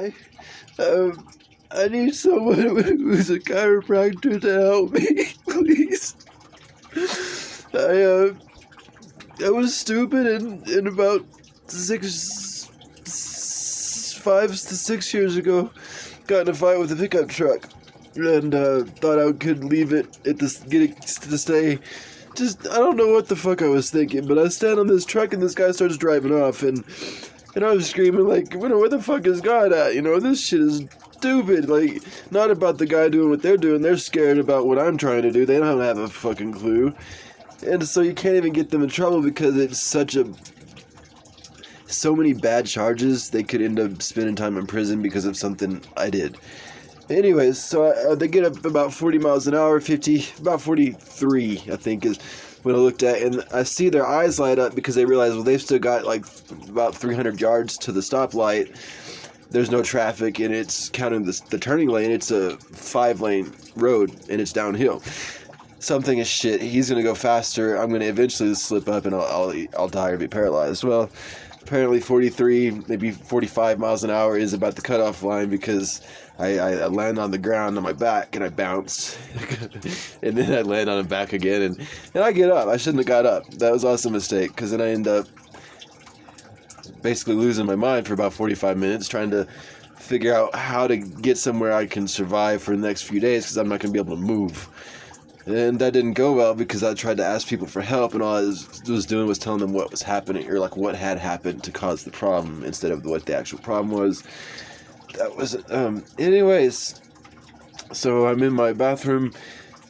I, um, I need someone who's a chiropractor to help me, please. I was stupid and about 5 to 6 years ago, got in a fight with a pickup truck, and thought I could leave it at get it to stay. Just, I don't know what the fuck I was thinking, but I stand on this truck and this guy starts driving off, and I was screaming like, where the fuck is God at? This shit is stupid. Like, not about the guy doing what they're doing. They're scared about what I'm trying to do. They don't have a fucking clue. And so you can't even get them in trouble because it's so many bad charges. They could end up spending time in prison because of something I did. Anyways, so they get up about 40 miles an hour, about 43, I think, is when I looked at, and I see their eyes light up because they realize, well, they've still got like about 300 yards to the stoplight. There's no traffic, and it's counting the turning lane. It's a 5-lane road, and it's downhill. Something is shit. He's gonna go faster. I'm gonna eventually slip up, and I'll die or be paralyzed. Well, apparently 43, maybe 45 miles an hour is about the cutoff line because I land on the ground on my back and I bounce. And then I land on my back again and I get up. I shouldn't have got up. That was also a mistake because then I end up basically losing my mind for about 45 minutes trying to figure out how to get somewhere I can survive for the next few days because I'm not going to be able to move. And that didn't go well because I tried to ask people for help, and all I was doing was telling them what was happening, or like what had happened to cause the problem, instead of what the actual problem was. That was, anyways, so I'm in my bathroom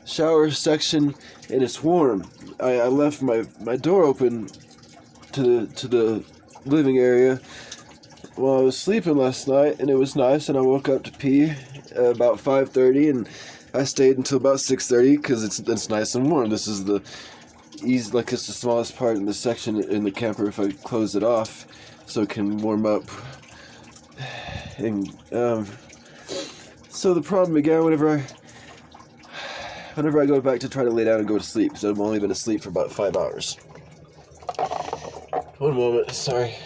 shower section, and it's warm. I left my door open to the living area while I was sleeping last night, and it was nice, and I woke up to pee about 5:30, and I stayed until about 6:30 because it's nice and warm. This is it's the smallest part in the section in the camper if I close it off, so it can warm up. And so the problem began whenever I go back to try to lay down and go to sleep. So I've only been asleep for about 5 hours. One moment, sorry.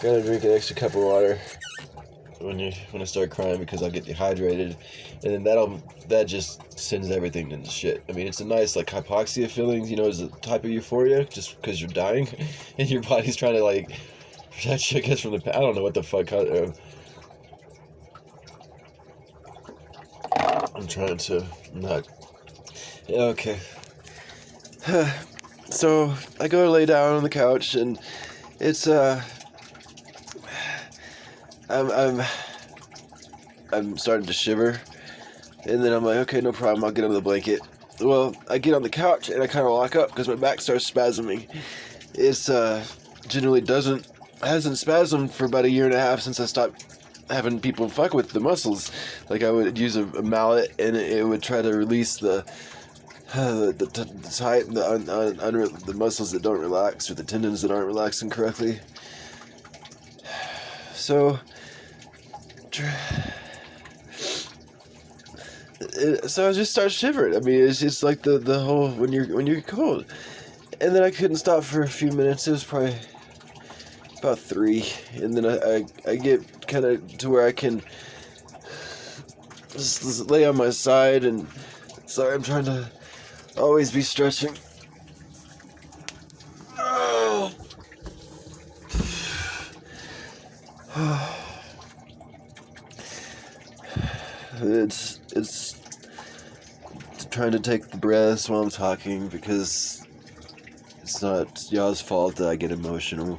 Gotta drink an extra cup of water when I start crying because I'll get dehydrated, and then that just sends everything into shit. I mean, it's a nice like hypoxia feeling, it's a type of euphoria just because you're dying and your body's trying to like protect you, I guess, from the I don't know what the fuck. I'm trying to not. Okay. So I go to lay down on the couch and it's I'm starting to shiver, and then I'm like, okay, no problem, I'll get under the blanket. Well, I get on the couch, and I kind of lock up, because my back starts spasming. It's, generally hasn't spasmed for about 1.5 years since I stopped having people fuck with the muscles. Like, I would use a mallet, and it would try to release the muscles that don't relax, or the tendons that aren't relaxing correctly. So I just start shivering. I mean, it's just like the whole when you're cold, and then I couldn't stop for a few minutes. It was probably about 3, and then I get kind of to where I can just lay on my side, and sorry, I'm trying to always be stretching. It's trying to take the breaths while I'm talking because it's not y'all's fault that I get emotional.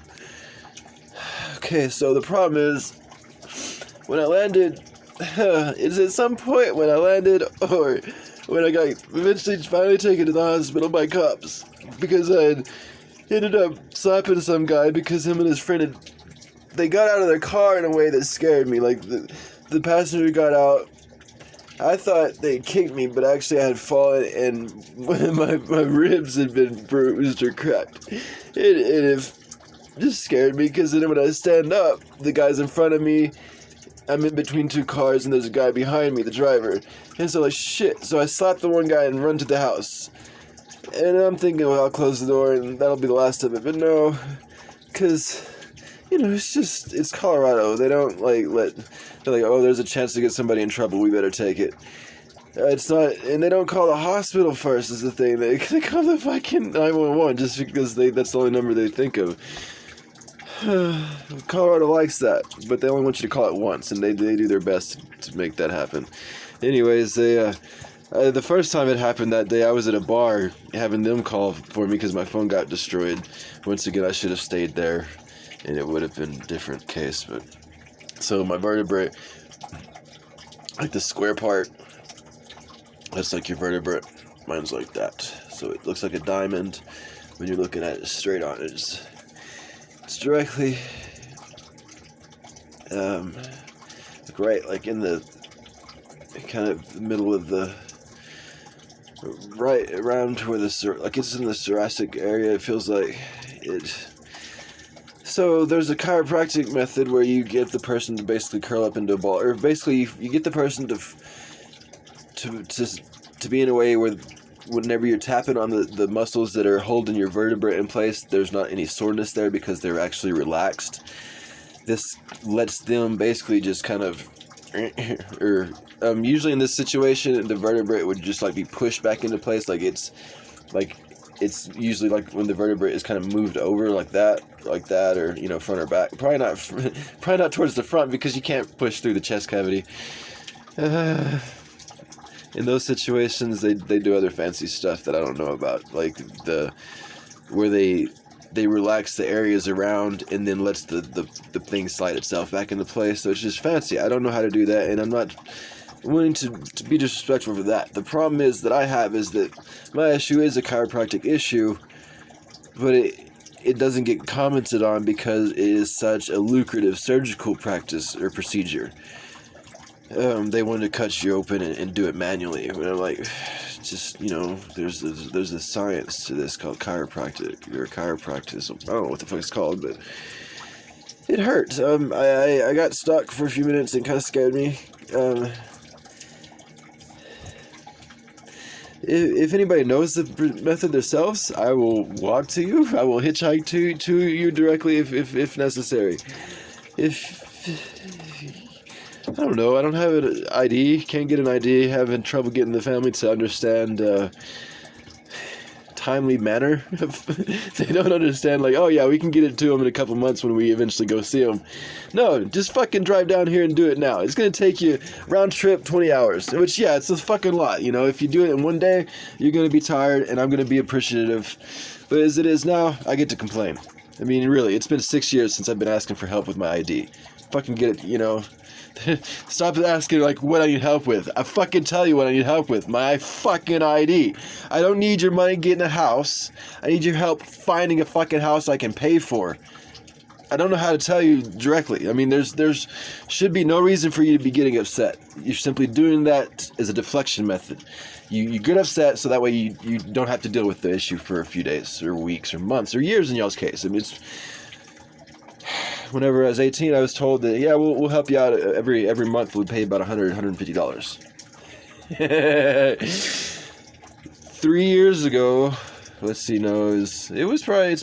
Okay, so the problem is when I landed, is at some point when I landed or when I got eventually finally taken to the hospital by cops because I ended up slapping some guy because him and his friend they got out of their car in a way that scared me. Like the passenger got out. I thought they kicked me, but actually I had fallen and my ribs had been bruised or cracked. It just scared me because then when I stand up, the guy's in front of me. I'm in between 2 cars and there's a guy behind me, the driver. And so like shit. So I slap the one guy and run to the house. And I'm thinking, well, I'll close the door and that'll be the last of it. But no, because it's Colorado. They don't they're like, oh, there's a chance to get somebody in trouble. We better take it. It's not, and they don't call the hospital first is the thing. They call the fucking 911 just because that's the only number they think of. Colorado likes that, but they only want you to call it once, and they do their best to make that happen. Anyways, the first time it happened that day, I was at a bar having them call for me because my phone got destroyed. Once again, I should have stayed there, and it would have been a different case. But so my vertebrae, like the square part, that's like your vertebrae. Mine's like that, so it looks like a diamond when you're looking at it straight on. It's directly, right, like in the kind of middle of the, right around where like it's in the thoracic area. It feels like it. So there's a chiropractic method where you get the person to basically curl up into a ball, or basically you get the person to be in a way where whenever you're tapping on the muscles that are holding your vertebrae in place, there's not any soreness there because they're actually relaxed. This lets them basically just kind of, usually in this situation, the vertebrae would just like be pushed back into place. It's usually like when the vertebrae is kind of moved over like that, or front or back. Probably not towards the front because you can't push through the chest cavity. In those situations, they do other fancy stuff that I don't know about, like where they relax the areas around and then lets the thing slide itself back into place. So it's just fancy. I don't know how to do that, and I'm not willing to be disrespectful for that. The problem is that I have is that my issue is a chiropractic issue, but it doesn't get commented on because it is such a lucrative surgical practice or procedure. They wanted to cut you open and do it manually. And I'm like, just, there's a science to this called chiropractic, or chiropractic. I don't know what the fuck it's called, but it hurt. I got stuck for a few minutes and kind of scared me. If anybody knows the method themselves, I will walk to you. I will hitchhike to you directly if necessary. I don't know. I don't have an ID. Can't get an ID. Having trouble getting the family to understand timely manner. They don't understand, like, oh yeah, we can get it to them in a couple months when we eventually go see them. No, just fucking drive down here and do it now. It's going to take you round trip 20 hours, which, yeah, it's a fucking lot. If you do it in one day, you're going to be tired, and I'm going to be appreciative. But as it is now, I get to complain. I mean, really, it's been 6 years since I've been asking for help with my ID. Fucking get it, Stop asking, like, what I need help with. I fucking tell you what I need help with. My fucking ID. I don't need your money getting a house. I need your help finding a fucking house I can pay for. I don't know how to tell you directly. I mean, there's should be no reason for you to be getting upset. You're simply doing that as a deflection method. You get upset so that way you don't have to deal with the issue for a few days or weeks or months or years in y'all's case. I mean, whenever I was 18, I was told that, yeah, we'll help you out every month. We'll pay about $100, $150. 3 years ago, let's see, no, it's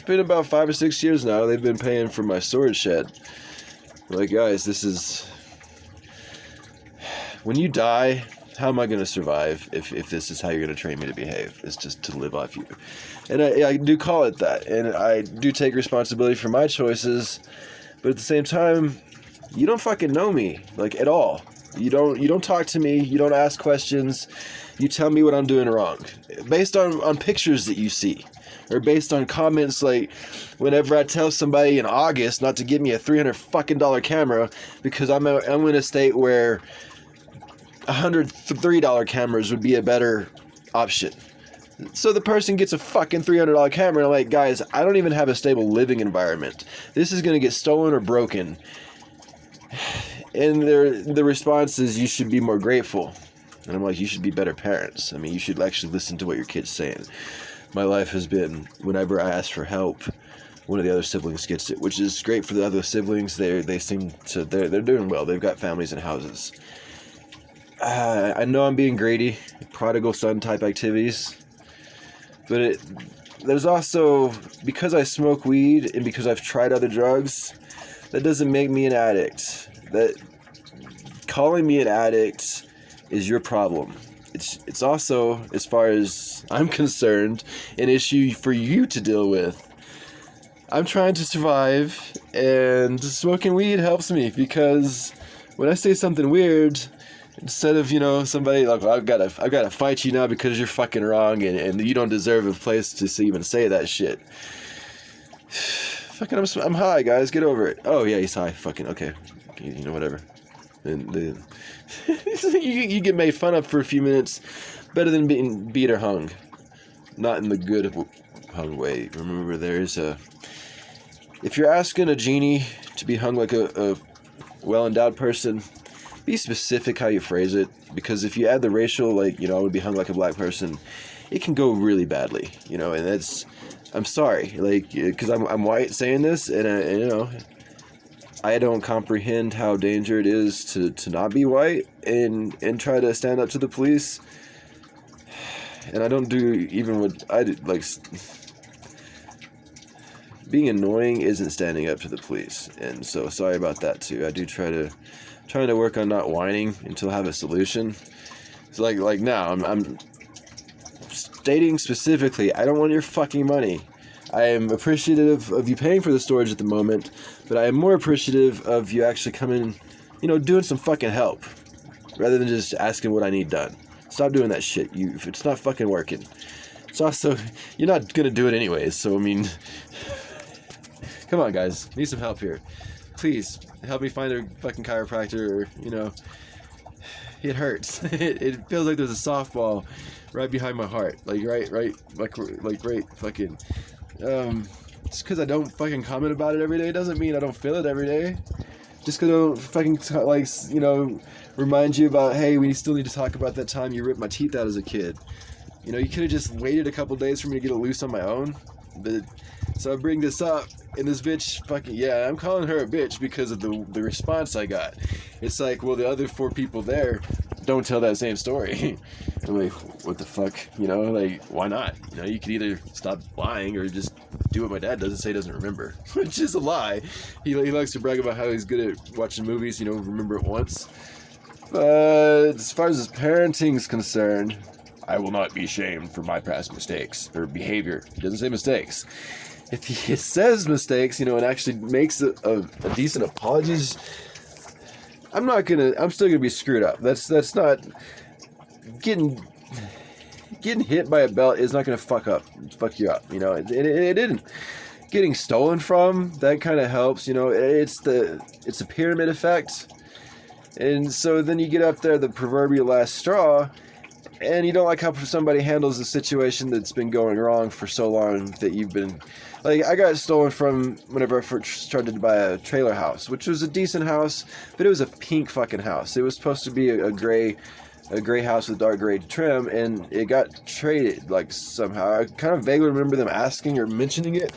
been about 5 or 6 years now. They've been paying for my storage shed. Like, guys, when you die, how am I going to survive if this is how you're going to train me to behave? It's just to live off you. And I do call it that. And I do take responsibility for my choices. But at the same time, you don't fucking know me, like, at all. You don't talk to me. You don't ask questions. You tell me what I'm doing wrong. Based on pictures that you see. Or based on comments, like, whenever I tell somebody in August not to give me a $300 fucking camera because I'm in a state where $103 cameras would be a better option. So the person gets a fucking $300 camera, and I'm like, guys, I don't even have a stable living environment. This is going to get stolen or broken. And the response is, you should be more grateful. And I'm like, you should be better parents. I mean, you should actually listen to what your kid's saying. My life has been, whenever I ask for help, one of the other siblings gets it, which is great for the other siblings. They're doing well. They've got families and houses. I know I'm being greedy, prodigal son type activities. But there's also, because I smoke weed and because I've tried other drugs, that doesn't make me an addict. That calling me an addict is your problem. It's also, as far as I'm concerned, an issue for you to deal with. I'm trying to survive, and smoking weed helps me, because when I say something weird, instead of, somebody like, I've got to fight you now because you're fucking wrong, and you don't deserve a place to even say that shit. Fucking, I'm high, guys. Get over it. Oh yeah, he's high. Fucking okay. Whatever. And you get made fun of for a few minutes, better than being beat or hung. Not in the good hung way. Remember, if you're asking a genie to be hung like a well-endowed person, be specific how you phrase it, because if you add the racial, like, I would be hung like a black person, it can go really badly, and that's, I'm sorry, like, because I'm white saying this, and I don't comprehend how dangerous it is to not be white and try to stand up to the police. And I don't do even what I do, like, being annoying isn't standing up to the police. And so sorry about that too. I do trying to work on not whining until I have a solution. So like now I'm stating specifically, I don't want your fucking money. I am appreciative of you paying for the storage at the moment, but I am more appreciative of you actually coming, doing some fucking help, rather than just asking what I need done. Stop doing that shit. If it's not fucking working. It's also, you're not gonna do it anyways, so I mean, come on guys, need some help here. Please, help me find a fucking chiropractor, or, it hurts. It feels like there's a softball right behind my heart, like right fucking, just because I don't fucking comment about it every day doesn't mean I don't feel it every day. Just because I don't fucking, remind you about, hey, we still need to talk about that time you ripped my teeth out as a kid. You could have just waited a couple days for me to get it loose on my own. But so I bring this up, and this bitch fucking, yeah, I'm calling her a bitch because of the response I got. It's like, well, the other 4 people there don't tell that same story. I'm like, what the fuck? Like, why not? You could either stop lying or just do what my dad does and say he doesn't remember, which is a lie. He likes to brag about how he's good at watching movies, remember it once. But as far as his parenting is concerned, I will not be shamed for my past mistakes or behavior. He doesn't say mistakes. If he says mistakes, and actually makes a decent apologies, I'm still gonna be screwed up. That's not getting hit by a belt is not gonna fuck you up. It didn't. Getting stolen from, that kind of helps. It's a pyramid effect. And so then you get up there, the proverbial last straw, and you don't like how somebody handles a situation that's been going wrong for so long that you've been... Like, I got stolen from whenever I first started to buy a trailer house, which was a decent house, but it was a pink fucking house. It was supposed to be a gray house with dark gray trim, and it got traded, like, somehow. I kind of vaguely remember them asking or mentioning it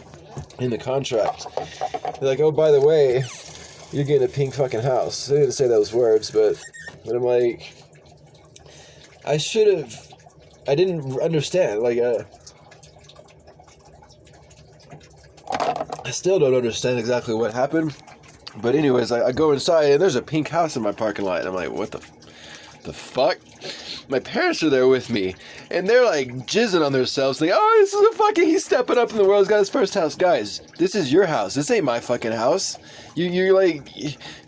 in the contract. They're like, oh, by the way, you're getting a pink fucking house. They didn't say those words, but I'm like... I didn't understand, like, I still don't understand exactly what happened, but anyways, I go inside, and there's a pink house in my parking lot, and I'm like, what the fuck? My parents are there with me, and they're like jizzing on themselves, like, oh, this is he's stepping up in the world, he's got his first house. Guys, this is your house, this ain't my fucking house. You're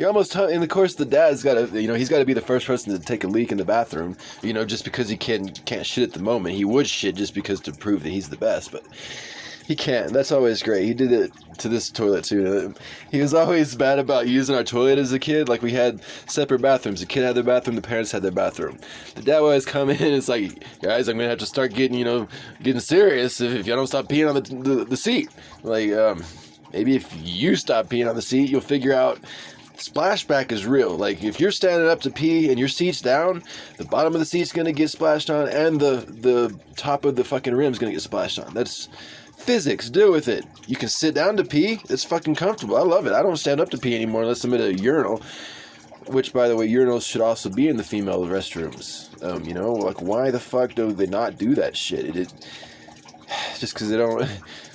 almost, in the course, the dad's got to, he's got to be the first person to take a leak in the bathroom, just because he can't shit at the moment. He would shit just because to prove that he's the best, but he can't. That's always great. He did it to this toilet too. He was always bad about using our toilet as a kid. Like, we had separate bathrooms. The kid had their bathroom, the parents had their bathroom. The dad would always come in and it's like, guys, I'm gonna have to start getting serious if y'all don't stop peeing on the seat. Like, maybe if you stop peeing on the seat, you'll figure out splashback is real. Like, if you're standing up to pee and your seat's down, the bottom of the seat's gonna get splashed on, and the top of the fucking rim's gonna get splashed on. That's physics. Deal with it. You can sit down to pee. It's fucking comfortable. I love it. I don't stand up to pee anymore unless I'm at a urinal. Which, by the way, urinals should also be in the female restrooms. Like, why the fuck do they not do that shit? Just because they don't...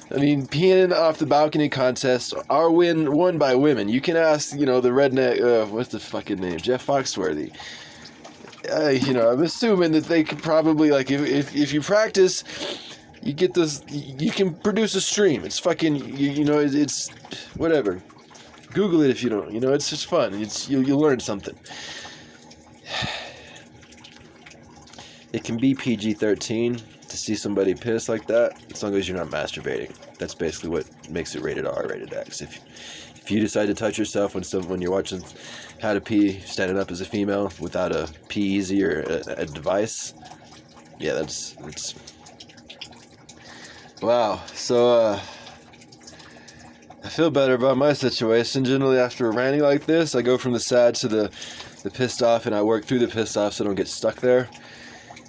I mean, peeing off the balcony contest are won by women. You can ask, the redneck, what's the fucking name? Jeff Foxworthy. I'm assuming that they could probably, like, if you practice, you get this, you can produce a stream. It's fucking, it's whatever. Google it if you don't, it's just fun. You'll learn something. It can be PG-13 to see somebody piss like that, as long as you're not masturbating. That's basically what makes it rated R, rated X. If you decide to touch yourself when you're watching how to pee standing up as a female without a pee easy or a device, yeah, that's wow. So I feel better about my situation. Generally, after ranting like this, I go from the sad to the pissed off, and I work through the pissed off so I don't get stuck there.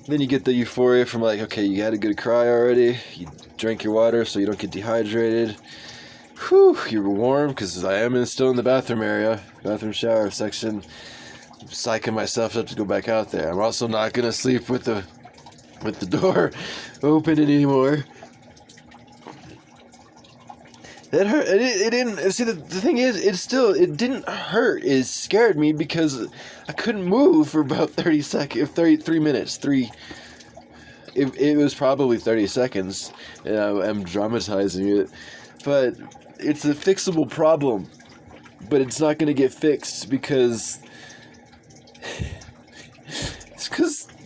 Then you get the euphoria from like, okay, you had a good cry already. You drank your water so you don't get dehydrated. Whew, you're warm, because I am still in the bathroom area, bathroom shower section. I'm psyching myself up to go back out there. I'm also not going to sleep with the door open anymore. That hurt. It didn't. See, the thing is, it didn't hurt. It scared me because I couldn't move for about 33 minutes. It was probably 30 seconds, and I'm dramatizing it. But it's a fixable problem. But it's not going to get fixed because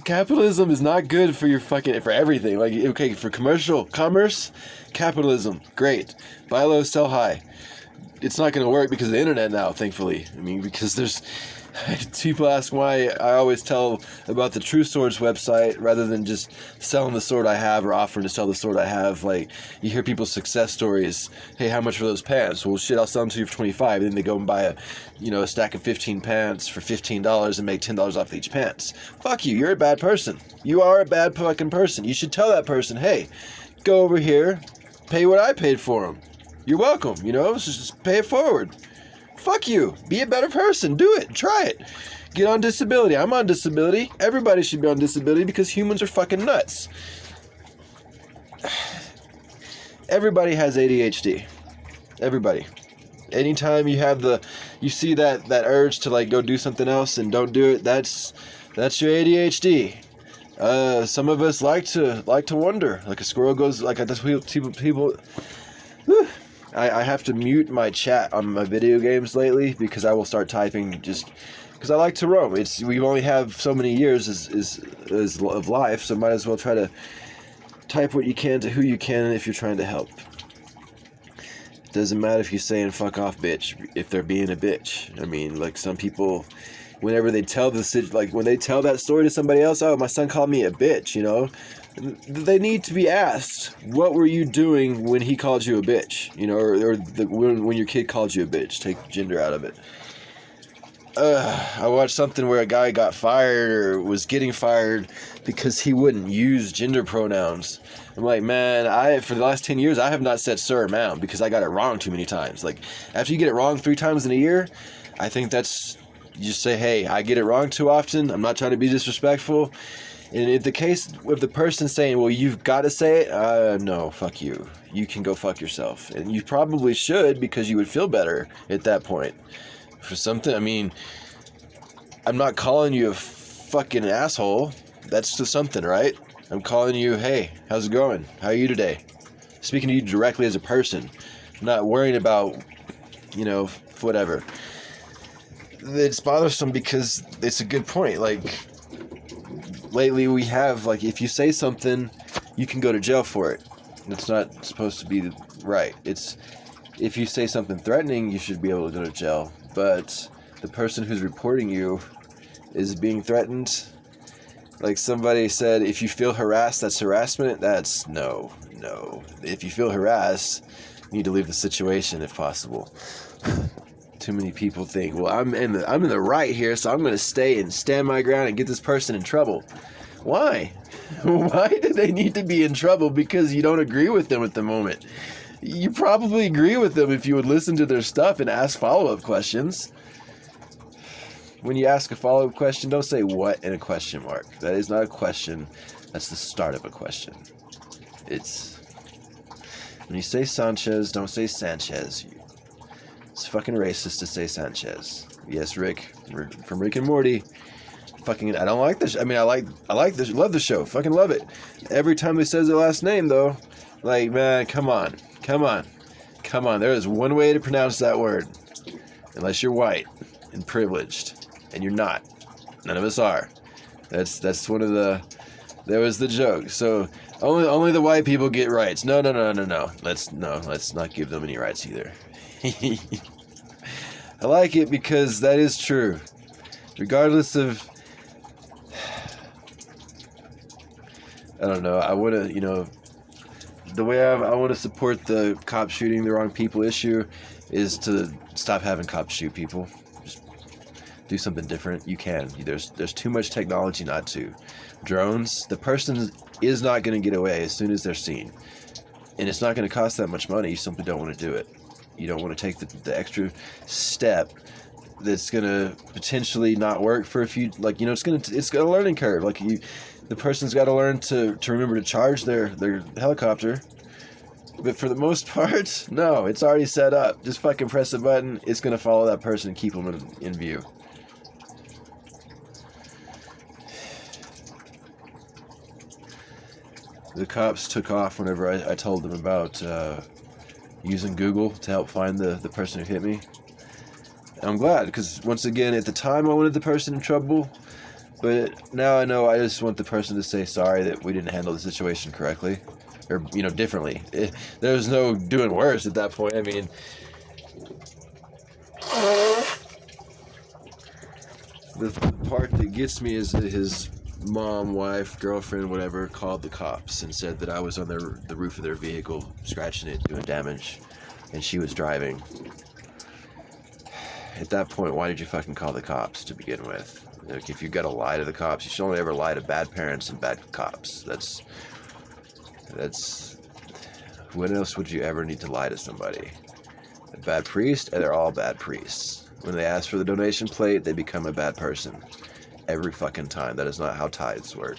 capitalism is not good for for everything. Like, okay, for commerce, capitalism, great. Buy low, sell high. It's not going to work because of the internet now, thankfully. I mean, because there's people ask why I always tell about the True Swords website rather than just selling the sword I have or offering to sell the sword I have. Like, you hear people's success stories. Hey, how much for those pants? Well, shit, I'll sell them to you for $25. Then they go and buy a stack of 15 pants for $15 and make $10 off each pants. Fuck you. You're a bad person. You are a bad fucking person. You should tell that person, hey, go over here, pay what I paid for them. You're welcome. Just pay it forward. Fuck you. Be a better person. Do it. Try it. Get on disability. I'm on disability. Everybody should be on disability because humans are fucking nuts. Everybody has ADHD. Everybody. Anytime you see that urge to like go do something else and don't do it, that's your ADHD. Some of us like to wonder. Like a squirrel goes, like that's people. Whew. I have to mute my chat on my video games lately because I will start typing just because I like to roam. We only have so many years of life, so might as well try to type what you can to who you can if you're trying to help. Doesn't matter if you're saying fuck off bitch if they're being a bitch. I mean, like some people, whenever they tell when they tell that story to somebody else, oh, my son called me a bitch, they need to be asked, what were you doing when he called you a bitch? When your kid called you a bitch. Take gender out of it. I watched something where a guy got fired or was getting fired because he wouldn't use gender pronouns. I'm like, man, for the last 10 years, I have not said sir or ma'am because I got it wrong too many times. Like, after you get it wrong 3 times in a year, I think you just say, hey, I get it wrong too often. I'm not trying to be disrespectful. And if the case with the person saying, well, you've got to say it, no, fuck you. You can go fuck yourself. And you probably should because you would feel better at that point. For something, I mean, I'm not calling you a fucking asshole. That's just something, right? I'm calling you, hey, how's it going? How are you today? Speaking to you directly as a person. I'm not worrying about, whatever. It's bothersome because it's a good point. Like, lately we have, like, if you say something, you can go to jail for it. It's not supposed to be right. It's, if you say something threatening, you should be able to go to jail. But the person who's reporting you is being threatened. Like somebody said, if you feel harassed, that's harassment. That's no. If you feel harassed, you need to leave the situation if possible. Too many people think, well, I'm in the right here, so I'm going to stay and stand my ground and get this person in trouble. Why? Why do they need to be in trouble because you don't agree with them at the moment? You probably agree with them if you would listen to their stuff and ask follow-up questions. When you ask a follow-up question, don't say what in a question mark. That is not a question. That's the start of a question. When you say Sanchez, don't say Sanchez. It's fucking racist to say Sanchez. Yes, Rick from Rick and Morty. Fucking, I don't like this. I mean, I like this. Love the show. Fucking love it. Every time he says their last name, though, like, man, come on. There is one way to pronounce that word, unless you're white and privileged, and you're not. None of us are. That's one of the. There was the joke. So only the white people get rights. No. Let's not give them any rights either. I like it because that is true. Regardless of, I don't know, I want to, the way I want to support the cop shooting the wrong people issue is to stop having cops shoot people. Just do something different. You can. There's too much technology not to. Drones, the person is not going to get away as soon as they're seen. And it's not going to cost that much money. You simply don't want to do it. You don't want to take the extra step that's going to potentially not work for a few, it's a learning curve. The person's got to learn to remember to charge their helicopter. But for the most part, no, it's already set up. Just fucking press a button. It's going to follow that person and keep them in view. The cops took off whenever I told them about using Google to help find the person who hit me. And I'm glad, because once again, at the time I wanted the person in trouble. But now I know I just want the person to say sorry that we didn't handle the situation correctly. Or, differently. There was no doing worse at that point. I mean, the part that gets me is that his mom, wife, girlfriend, whatever, called the cops and said that I was on the roof of their vehicle, scratching it, doing damage, and she was driving. At that point, why did you fucking call the cops to begin with? Like, if you've got to lie to the cops, you should only ever lie to bad parents and bad cops. That's when else would you ever need to lie to somebody? A bad priest, and they're all bad priests. When they ask for the donation plate, they become a bad person. Every fucking time. That is not how tithes work.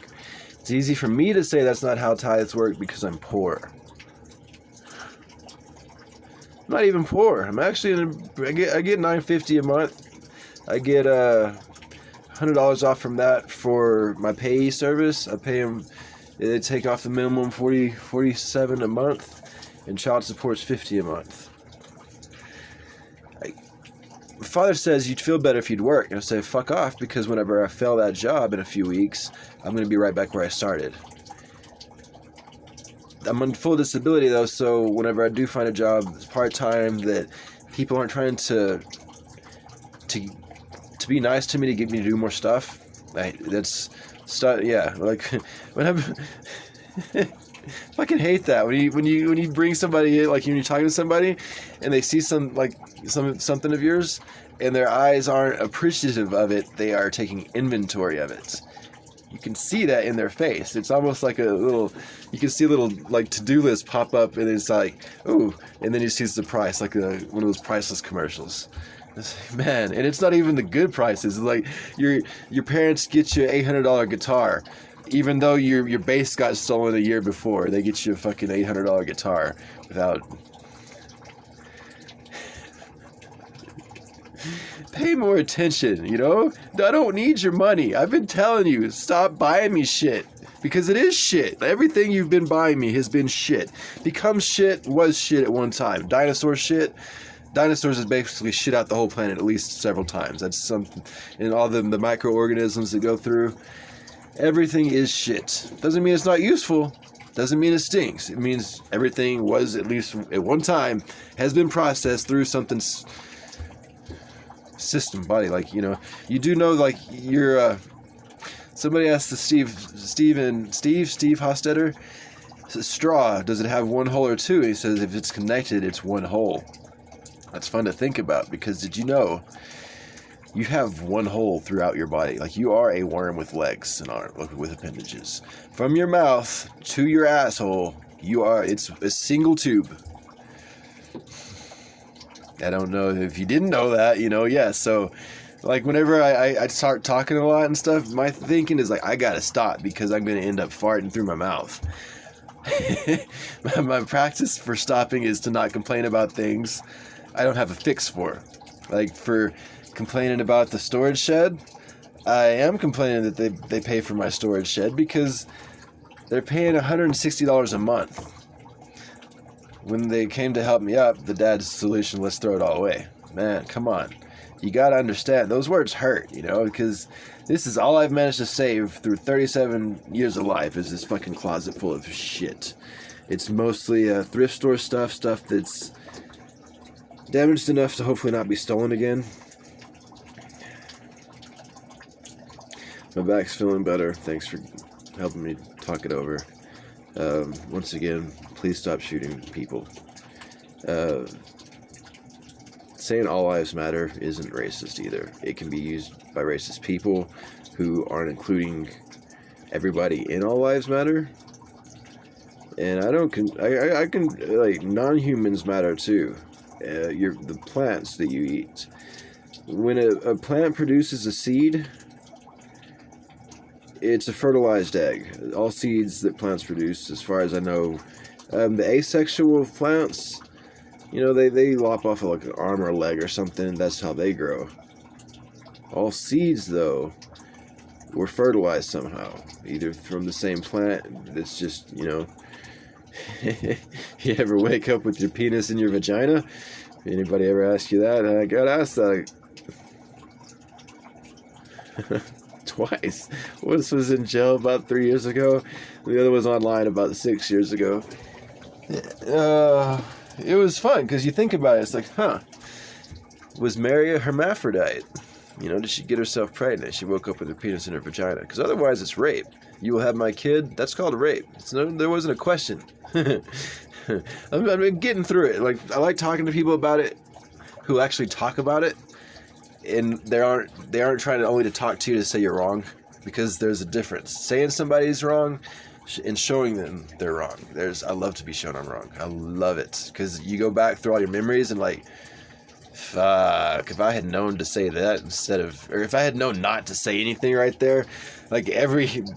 It's easy for me to say that's not how tithes work because I'm poor. I'm not even poor. I'm actually I get $9.50 a month. I get $100 off from that for my payee service. I pay them. They take off the minimum $47 a month, and child support's $50 a month. My father says you'd feel better if you'd work. And I say, fuck off, because whenever I fail that job in a few weeks, I'm going to be right back where I started. I'm on full disability, though, so whenever I do find a job that's part-time that people aren't trying to be nice to me to get me to do more stuff, whenever... fucking hate that when you bring somebody in, like when you're talking to somebody and they see something of yours and their eyes aren't appreciative of it, they are taking inventory of it. You can see that in their face. It's almost like you can see a little like to-do list pop up, and it's like, ooh, and then you see the price, like one of those priceless commercials. Man, and it's not even the good prices. It's like your parents get you an $800 guitar. Even though your bass got stolen a year before, they get you a fucking $800 guitar without... Pay more attention, I don't need your money. I've been telling you, stop buying me shit. Because it is shit. Everything you've been buying me has been shit. Become shit, was shit at one time. Dinosaur shit. Dinosaurs is basically shit out the whole planet at least several times. That's something... And all the microorganisms that go through... Everything is shit. Doesn't mean it's not useful. Doesn't mean it stinks. It means everything was, at least at one time, has been processed through something's system, body. You do know, you're, somebody asked Steve Hostetter, straw, does it have one hole or two? And he says if it's connected, it's one hole. That's fun to think about, because did you know you have one hole throughout your body? You are a worm with legs and arms, with appendages. From your mouth to your asshole, it's a single tube. I don't know if you didn't know that, yeah. So, whenever I start talking a lot and stuff, my thinking is I gotta stop because I'm gonna end up farting through my mouth. My practice for stopping is to not complain about things I don't have a fix for. Like for complaining about the storage shed, I am complaining that they pay for my storage shed because they're paying $160 a month. When they came to help me up, the dad's solution, let's throw it all away. Man, come on. You gotta understand, those words hurt, because this is all I've managed to save through 37 years of life is this fucking closet full of shit. It's mostly thrift store stuff that's damaged enough to hopefully not be stolen again. My back's feeling better. Thanks for helping me talk it over. Once again, please stop shooting people. Saying all lives matter isn't racist either. It can be used by racist people who aren't including everybody in all lives matter. And I can like, non-humans matter too. The plants that you eat. When a plant produces a seed, it's a fertilized egg. All seeds that plants produce, as far as I know, the asexual plants, they lop off like an arm or a leg or something. That's how they grow. All seeds, though, were fertilized somehow, either from the same plant. That's just, you ever wake up with your penis in your vagina? Anybody ever ask you that? I got asked that twice. One was in jail about 3 years ago. The other was online about 6 years ago. It was fun because you think about it. It's like, was Mary a hermaphrodite? Did she get herself pregnant? She woke up with her penis in her vagina. Because otherwise it's rape. You will have my kid. That's called rape. There wasn't a question. I'm getting through it. Like, I like talking to people about it who actually talk about it. And they aren't trying to only to talk to you to say you're wrong. Because there's a difference. Saying somebody's wrong and showing them they're wrong. I love to be shown I'm wrong. I love it. Because you go back through all your memories and like, fuck, if I had known to say that or if I had known not to say anything right there, like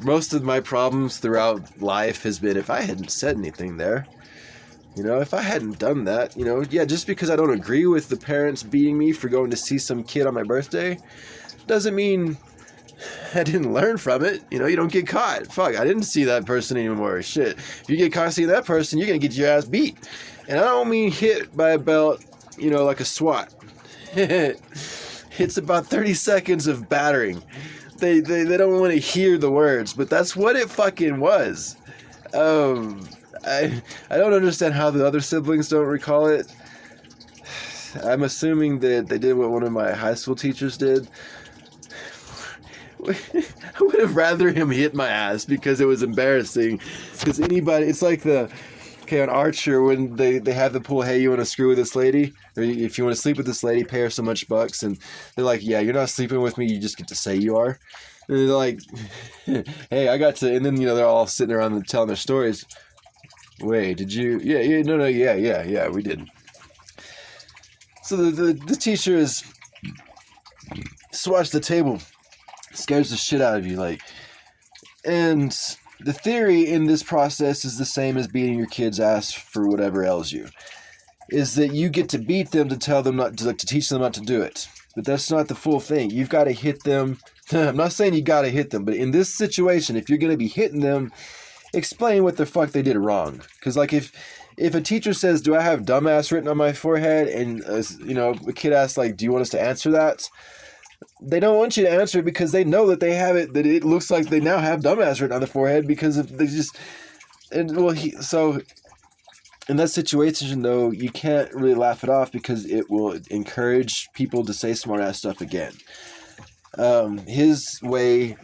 most of my problems throughout life has been if I hadn't said anything there. If I hadn't done that, just because I don't agree with the parents beating me for going to see some kid on my birthday, doesn't mean I didn't learn from it. You don't get caught. Fuck, I didn't see that person anymore. Shit. If you get caught seeing that person, you're going to get your ass beat. And I don't mean hit by a belt, like a SWAT. It's about 30 seconds of battering. They don't want to hear the words, but that's what it fucking was. I don't understand how the other siblings don't recall it. I'm assuming that they did what one of my high school teachers did. I would have rather him hit my ass because it was embarrassing. Because it's like on Archer, when they have the pull, hey, you want to screw with this lady? Or if you want to sleep with this lady, pay her so much bucks. And they're like, yeah, you're not sleeping with me, you just get to say you are. And they're like, hey, I got to, and then, they're all sitting around and telling their stories. Wait, did you? Yeah, no, yeah, we did. So the teacher is swats the table, scares the shit out of you, like, and the theory in this process is the same as beating your kid's ass for whatever ails you, is that you get to beat them to tell them not to, like, to teach them not to do it. But that's not the full thing. You've got to hit them. I'm not saying you got to hit them, but in this situation, if you're going to be hitting them, explain what the fuck they did wrong. Because, like, if a teacher says, do I have dumbass written on my forehead? And, a kid asks, like, do you want us to answer that? They don't want you to answer it because they know that they have it, that it looks like they now have dumbass written on the forehead because they just, so in that situation, though, you can't really laugh it off because it will encourage people to say smart ass stuff again. His way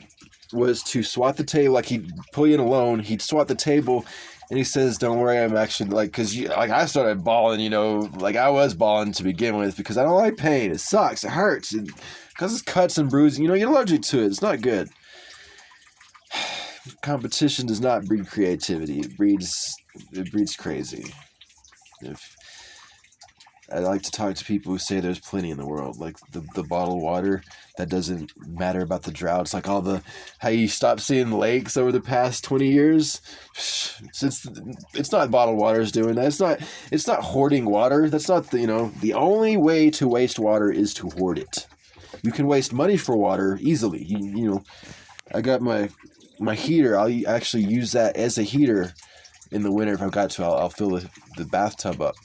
was to swat the table, like he'd pull you in alone, he'd swat the table, and he says, don't worry, I'm actually, like, because I started bawling, like I was bawling to begin with because I don't like pain. It sucks. It hurts. It causes cuts and bruising. You're allergic to it. It's not good. Competition does not breed creativity. It breeds crazy. I like to talk to people who say there's plenty in the world, like the bottled water that doesn't matter about the droughts, like how you stop seeing lakes over the past 20 years. It's not bottled water is doing that. It's not hoarding water. That's not the only way to waste water is to hoard it. You can waste money for water easily. I got my heater. I'll actually use that as a heater in the winter if I've got to. I'll fill the bathtub up.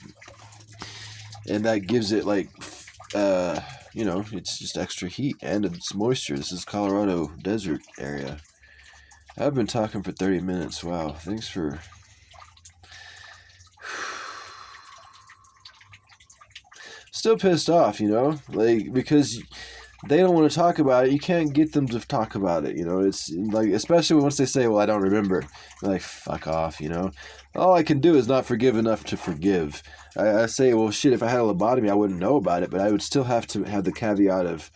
And that gives it it's just extra heat and it's moisture. This is Colorado desert area. I've been talking for 30 minutes. Wow. Thanks for... Still pissed off, because they don't want to talk about it. You can't get them to talk about it, It's like, especially once they say, well, I don't remember. They're like, fuck off, All I can do is not forgive enough to forgive. I say, well, shit, if I had a lobotomy, I wouldn't know about it, but I would still have to have the caveat of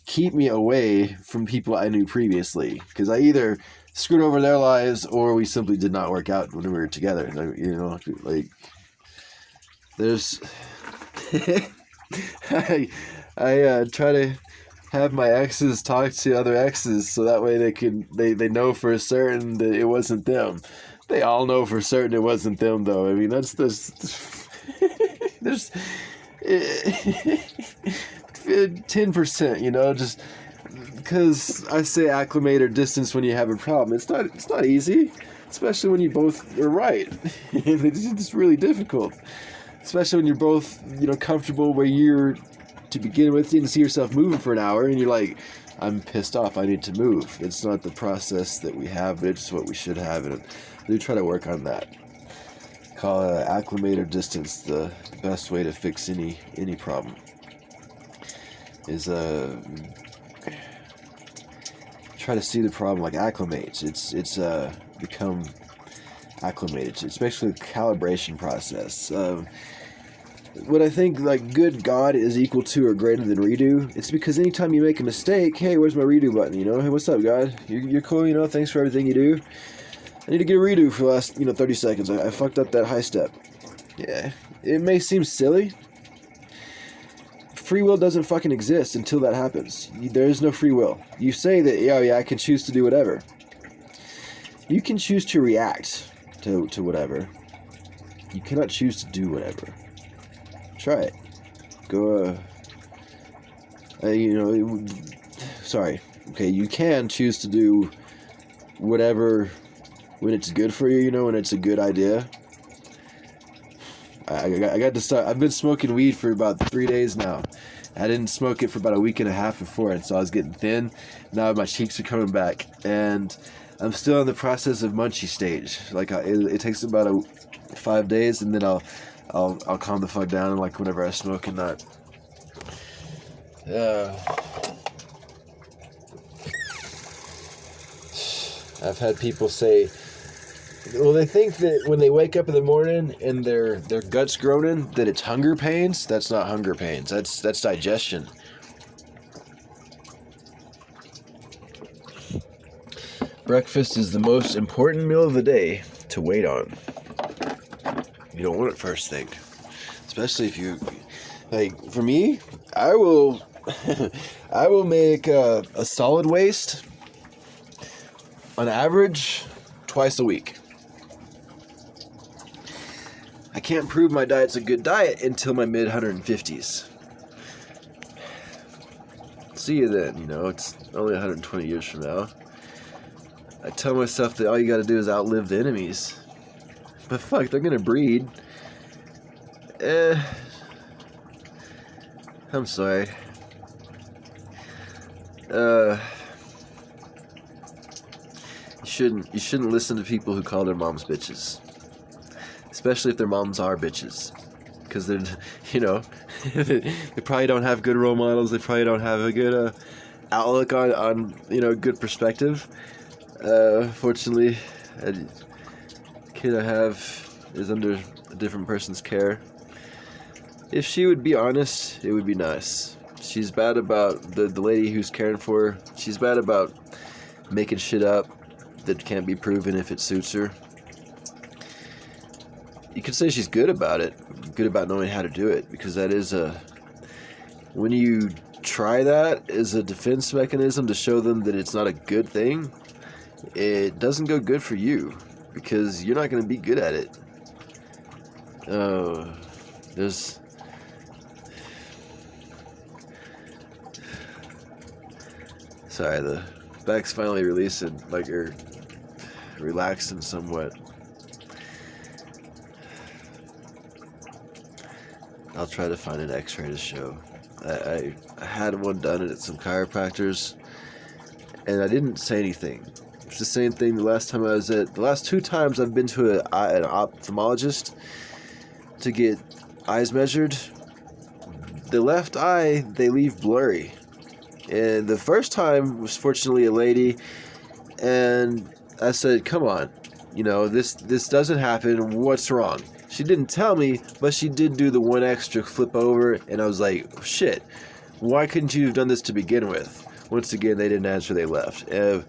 keep me away from people I knew previously, because I either screwed over their lives or we simply did not work out when we were together. There's... I try to have my exes talk to other exes so that way they know for certain that it wasn't them. They all know for certain it wasn't them, though. I mean, there's 10%, just because I say acclimate or distance when you have a problem. It's not easy, especially when you both are right. It's really difficult, especially when you're both comfortable where you're to begin with. You didn't see yourself moving for an hour, and you're like, I'm pissed off. I need to move. It's not the process that we have, but it's what we should have, and I do try to work on that. Call acclimate or distance the best way to fix any problem. Is try to see the problem like acclimate. It's become acclimated. It's basically a calibration process. What I think good God is equal to or greater than redo, it's because anytime you make a mistake, hey, where's my redo button, Hey, what's up, God? You're cool, thanks for everything you do. I need to get a redo for the last, 30 seconds. I fucked up that high step. Yeah, it may seem silly. Free will doesn't fucking exist until that happens. There is no free will. You say that, yeah, I can choose to do whatever. You can choose to react to whatever. You cannot choose to do whatever. Try it. Go, sorry. Okay, you can choose to do whatever when it's good for you, when it's a good idea. I got to start. I've been smoking weed for about 3 days now. I didn't smoke it for about a week and a half before, and so I was getting thin. Now my cheeks are coming back, and I'm still in the process of munchie stage. It takes about 5 days, and then I'll calm the fuck down, whenever I smoke and not. I've had people say, well, they think that when they wake up in the morning and their gut's groaning, that it's hunger pains. That's not hunger pains. That's digestion. Breakfast is the most important meal of the day to wait on. You don't want it first thing. Especially if you... for me, I will make a solid waste on average twice a week. I can't prove my diet's a good diet until my mid-150s. See you then, it's only 120 years from now. I tell myself that all you gotta do is outlive the enemies. But fuck, they're gonna breed. I'm sorry. You shouldn't listen to people who call their moms bitches. Especially if their moms are bitches. Because they're, they probably don't have good role models. They probably don't have a good outlook on good perspective. Fortunately, the kid I have is under a different person's care. If she would be honest, it would be nice. She's bad about the lady who's caring for her. She's bad about making shit up that can't be proven if it suits her. you could say she's good about it, good about knowing how to do it, because that is when you try that as a defense mechanism to show them that it's not a good thing, it doesn't go good for you, because you're not going to be good at it. There's... Sorry, the back's finally releasing, like, or relaxing somewhat. I'll try to find an x-ray to show. I had one done at some chiropractors, and I didn't say anything. It's the same thing the last time I was the last 2 times I've been to an ophthalmologist to get eyes measured. The left eye, they leave blurry. And the first time was fortunately a lady, and I said, come on, this doesn't happen, what's wrong? She didn't tell me, but she did do the one extra flip over, and I was like, shit, why couldn't you have done this to begin with? Once again, they didn't answer, they left. The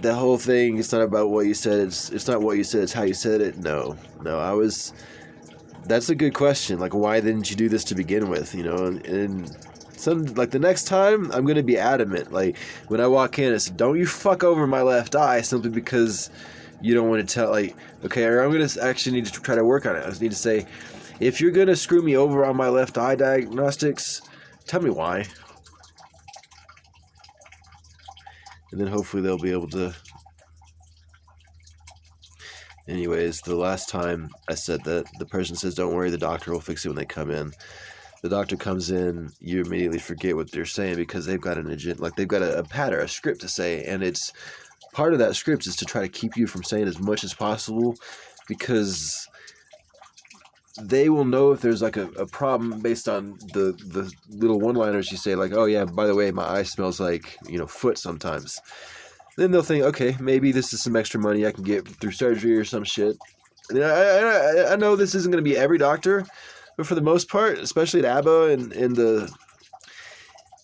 whole thing, it's not about what you said, it's not what you said, it's how you said it. No, that's a good question, like, why didn't you do this to begin with, and like the next time, I'm going to be adamant. Like, when I walk in, I say, don't you fuck over my left eye simply because you don't want to tell, like, okay, or I'm going to actually need to try to work on it. I just need to say, if you're going to screw me over on my left eye diagnostics, tell me why. And then hopefully they'll be able to. Anyways, the last time I said that, the person says, don't worry, the doctor will fix it when they come in. The doctor comes in, you immediately forget what they're saying because they've got an agenda, like they've got a pattern, a script to say, and it's part of that script is to try to keep you from saying as much as possible, because they will know if there's like a problem based on the little one-liners you say, like, oh yeah, by the way, my eye smells like foot sometimes. Then they'll think, okay, maybe this is some extra money I can get through surgery or some shit. And I know this isn't going to be every doctor. But for the most part, especially at ABBA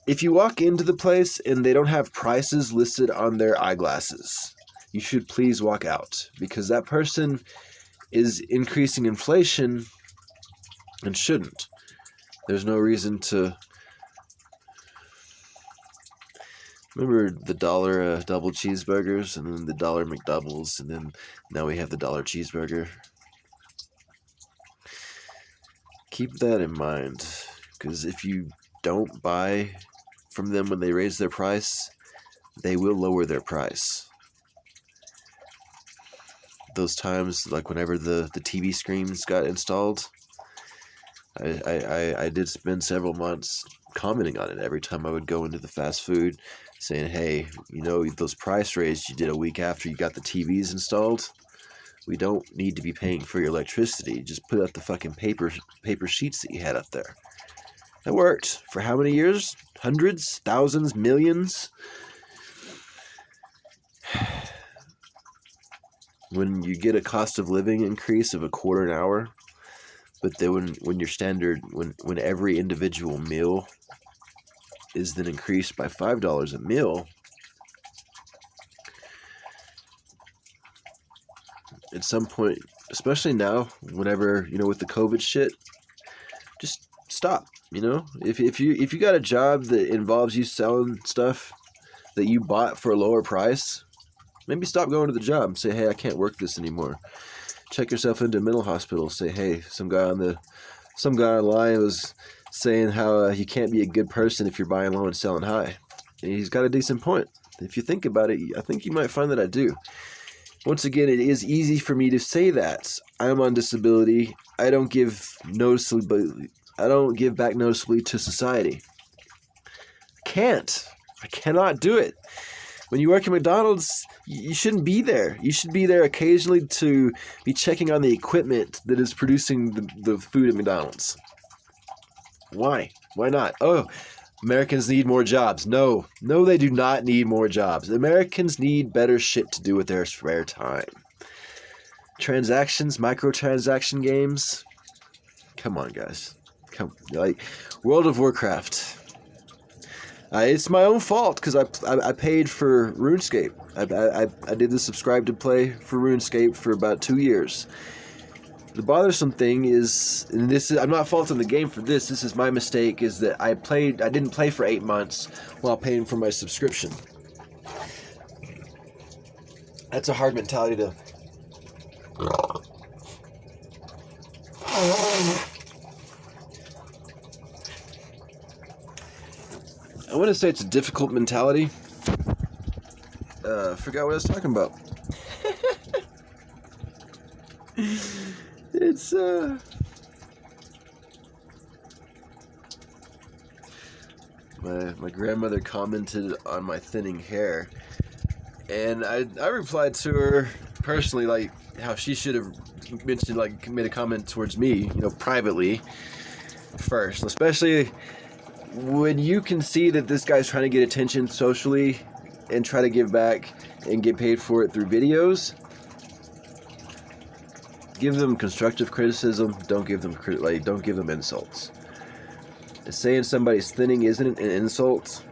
if you walk into the place and they don't have prices listed on their eyeglasses, you should please walk out, because that person is increasing inflation and shouldn't. There's no reason to. Remember the $1 double cheeseburgers, and then the $1 McDoubles, and then now we have the $1 cheeseburger. Keep that in mind, because if you don't buy from them when they raise their price, they will lower their price. Those times, like whenever the TV screens got installed, I did spend several months commenting on it every time I would go into the fast food, saying, hey, those price raises you did a week after you got the TVs installed, we don't need to be paying for your electricity. Just put up the fucking paper sheets that you had up there. That worked. For how many years? Hundreds? Thousands? Millions? When you get a cost of living increase of $0.25 an hour, but then when your standard, when every individual meal is then increased by $5 a meal, at some point, especially now, whenever, with the COVID shit, just stop, If you got a job that involves you selling stuff that you bought for a lower price, maybe stop going to the job. Say, hey, I can't work this anymore. Check yourself into a mental hospital. Say, hey, some guy online was saying how you can't be a good person if you're buying low and selling high. And he's got a decent point. If you think about it, I think you might find that I do. Once again, it is easy for me to say that. I'm on disability. I don't give back noticeably to society. I cannot do it. When you work at McDonald's, you shouldn't be there. You should be there occasionally to be checking on the equipment that is producing the food at McDonald's. Why? Why not? Oh, Americans need more jobs. No, they do not need more jobs. Americans need better shit to do with their spare time. Transactions, microtransaction games. Come on, guys. Like World of Warcraft. It's my own fault because I paid for RuneScape. I did the subscribe to play for RuneScape for about 2 years. The bothersome thing is, and this is, I'm not faulting the game for this. This is my mistake. Is that I didn't play for 8 months while paying for my subscription. That's a hard mentality to. I want to say it's a difficult mentality. Forgot what I was talking about. It's my grandmother commented on my thinning hair, and I replied to her personally, like how she should have mentioned, like made a comment towards me, privately first, especially when you can see that this guy's trying to get attention socially and try to give back and get paid for it through videos. Give them constructive criticism. Don't give them insults. Saying somebody's thinning isn't an insult,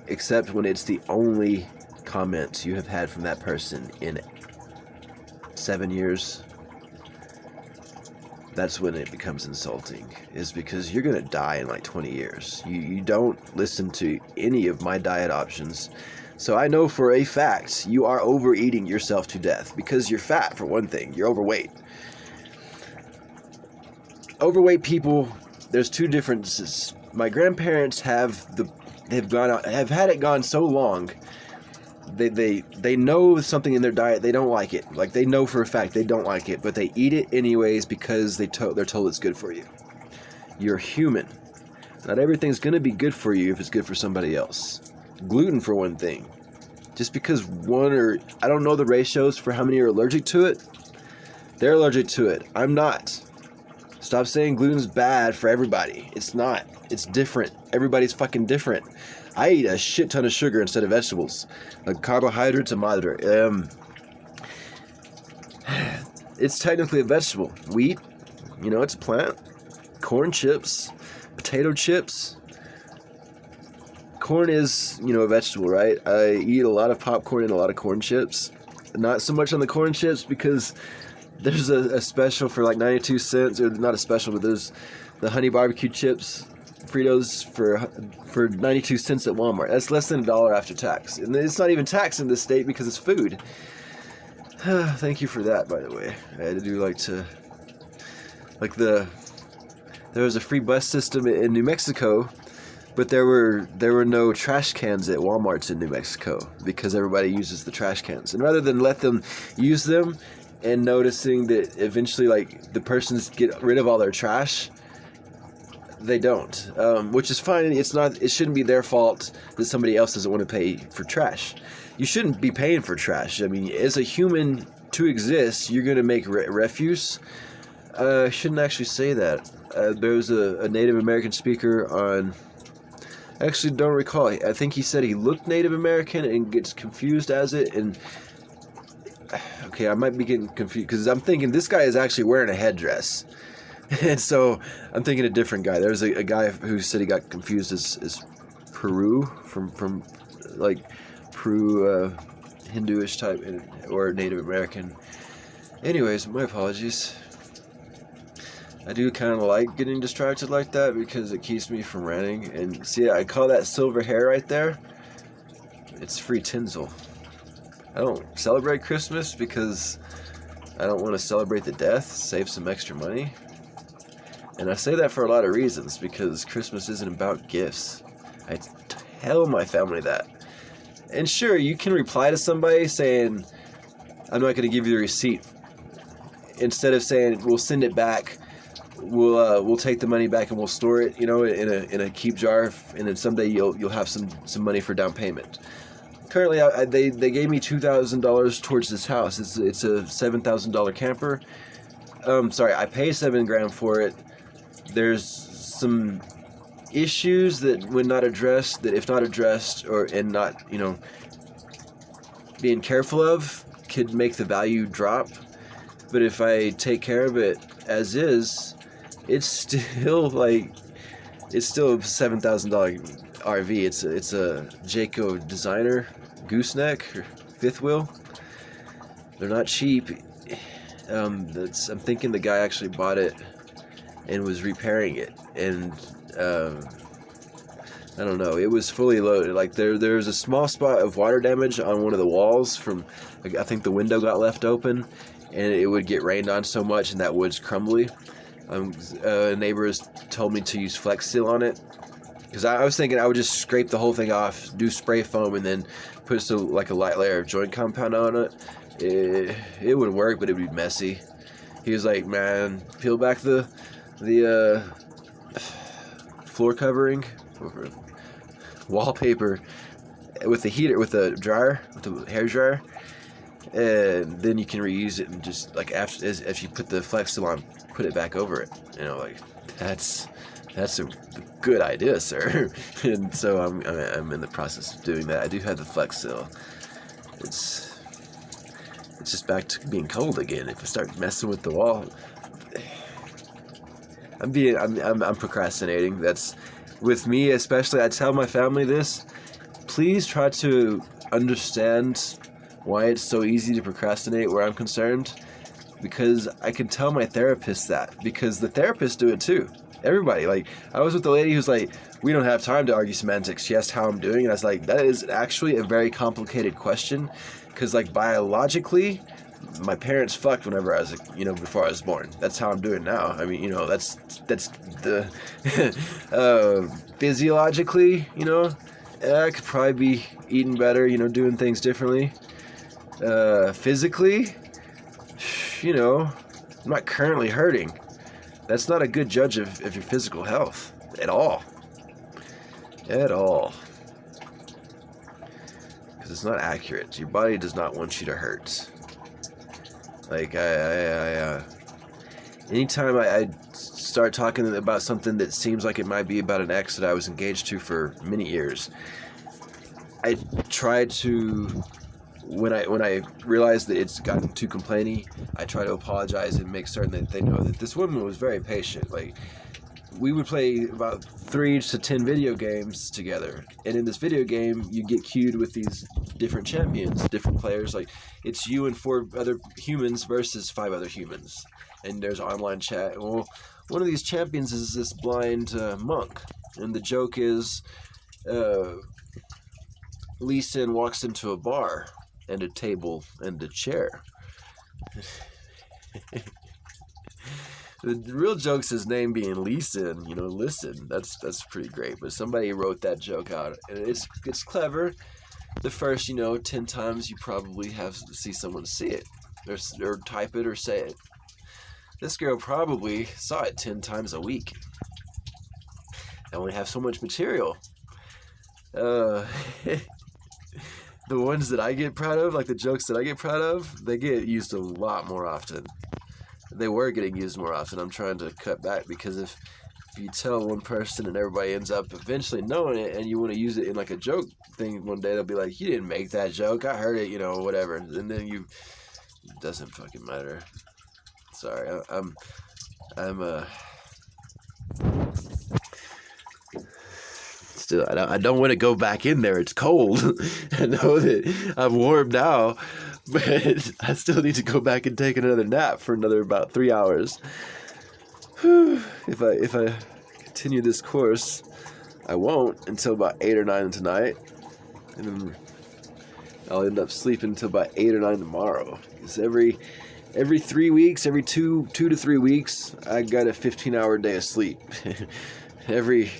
except when it's the only comment you have had from that person in 7 years. That's when it becomes insulting, is because you're gonna die in like 20 years. You don't listen to any of my diet options. So I know for a fact you are overeating yourself to death, because you're fat, for one thing. You're overweight. Overweight people, there's two differences. My grandparents have had it gone so long. They know something in their diet, they don't like it. Like, they know for a fact they don't like it, but they eat it anyways because they're told it's good for you. You're human. Not everything's gonna be good for you if it's good for somebody else. Gluten, for one thing. Just because I don't know the ratios for how many are allergic to it. They're allergic to it. I'm not. Stop saying gluten's bad for everybody. It's not. It's different. Everybody's fucking different. I eat a shit ton of sugar instead of vegetables. Like, carbohydrates are moderate. It's technically a vegetable. Wheat, it's a plant. Corn chips, potato chips. Corn is, a vegetable, right? I eat a lot of popcorn and a lot of corn chips. Not so much on the corn chips because there's a special for like 92 cents, or not a special, but there's the honey barbecue chips, Fritos for 92 cents at Walmart. That's less than $1 after tax. And it's not even taxed in this state because it's food. Thank you for that, by the way. I do like to, there was a free bus system in New Mexico, but there were no trash cans at Walmarts in New Mexico because everybody uses the trash cans. And rather than let them use them and noticing that eventually, like, the persons get rid of all their trash, they don't, which is fine. It shouldn't be their fault that somebody else doesn't want to pay for trash. You shouldn't be paying for trash. I mean, as a human, to exist, you're going to make refuse. I shouldn't actually say that. There was a Native American speaker on, I actually don't recall. I think he said he looked Native American and gets confused as it. And okay, I might be getting confused because I'm thinking this guy is actually wearing a headdress. And so I'm thinking a different guy. There was a guy who said he got confused as Peru, from like Peru, Hinduish type, or Native American. Anyways, my apologies. I do kind of like getting distracted like that because it keeps me from ranting. And see, I call that silver hair right there. It's free tinsel. I don't celebrate Christmas because I don't want to celebrate the death, save some extra money. And I say that for a lot of reasons, because Christmas isn't about gifts. I tell my family that. And sure, you can reply to somebody saying, I'm not going to give you the receipt. Instead of saying, we'll send it back, we'll take the money back and we'll store it, in a keep jar, and then someday you'll have some money for down payment. Currently, they gave me $2,000 towards this house. It's a $7,000 camper. Sorry, I pay $7,000 for it. There's some issues that when not addressed, that if not addressed and not, being careful of, could make the value drop. But if I take care of it as is, it's still a $7,000 RV. It's a Jayco designer gooseneck or fifth wheel. They're not cheap. I'm thinking the guy actually bought it and was repairing it, and I don't know. It was fully loaded. Like there's a small spot of water damage on one of the walls from, like, I think the window got left open, and it would get rained on so much, and that wood's crumbly. Neighbors told me to use Flex Seal on it, because I was thinking I would just scrape the whole thing off, do spray foam, and then put like a light layer of joint compound on it. It would work, but it would be messy. He was like, man, peel back the floor covering, wallpaper with the heater, with the dryer, with the hair dryer, and then you can reuse it, and just like if you put the Flex Seal on, put it back over it. You know, like that's a good idea, sir. And so I'm in the process of doing that. I do have the Flex Seal. It's just back to being cold again. If I start messing with the wall, I'm procrastinating. That's with me, especially. I tell my family this. Please try to understand why it's so easy to procrastinate where I'm concerned, because I can tell my therapist that, because the therapists do it too. Everybody. Like, I was with the lady who's like, we don't have time to argue semantics. She asked how I'm doing, and I was like, that is actually a very complicated question, because, like, biologically, my parents fucked whenever I was, before I was born. That's how I'm doing now. I mean, that's the physiologically, I could probably be eating better, doing things differently. Physically, I'm not currently hurting. That's not a good judge of your physical health at all. At all. Because it's not accurate. Your body does not want you to hurt. Like, anytime I start talking about something that seems like it might be about an ex that I was engaged to for many years, I try to, when I realize that it's gotten too complainy, I try to apologize and make certain that they know that this woman was very patient. Like, we would play about 3 to 10 video games together, and in this video game you get queued with these different champions, different players. Like, it's you and 4 other humans versus 5 other humans, and there's online chat. Well, one of these champions is this blind monk, and the joke is Lee Sin walks into a bar and a table and a chair. The real joke's his name being Lee Sin, listen. That's pretty great. But somebody wrote that joke out, and it's clever. The first, 10 times you probably have to see someone see it, or type it, or say it. This girl probably saw it 10 times a week. I only have so much material. The ones that I get proud of, like the jokes that I get proud of, they get used a lot more often. They were getting used more often. I'm trying to cut back, because if you tell one person and everybody ends up eventually knowing it, and you want to use it in like a joke thing one day, they'll be like, you didn't make that joke, I heard it, whatever. And then it doesn't fucking matter. Sorry, I'm still, I don't want to go back in there. It's cold. I know that I'm warm now, but I still need to go back and take another nap for another about 3 hours. If I continue this course, I won't until about 8 or 9 tonight, and then I'll end up sleeping until about 8 or 9 tomorrow. Because every 3 weeks, every 2 to 3 weeks, I got a 15-hour day of sleep. Every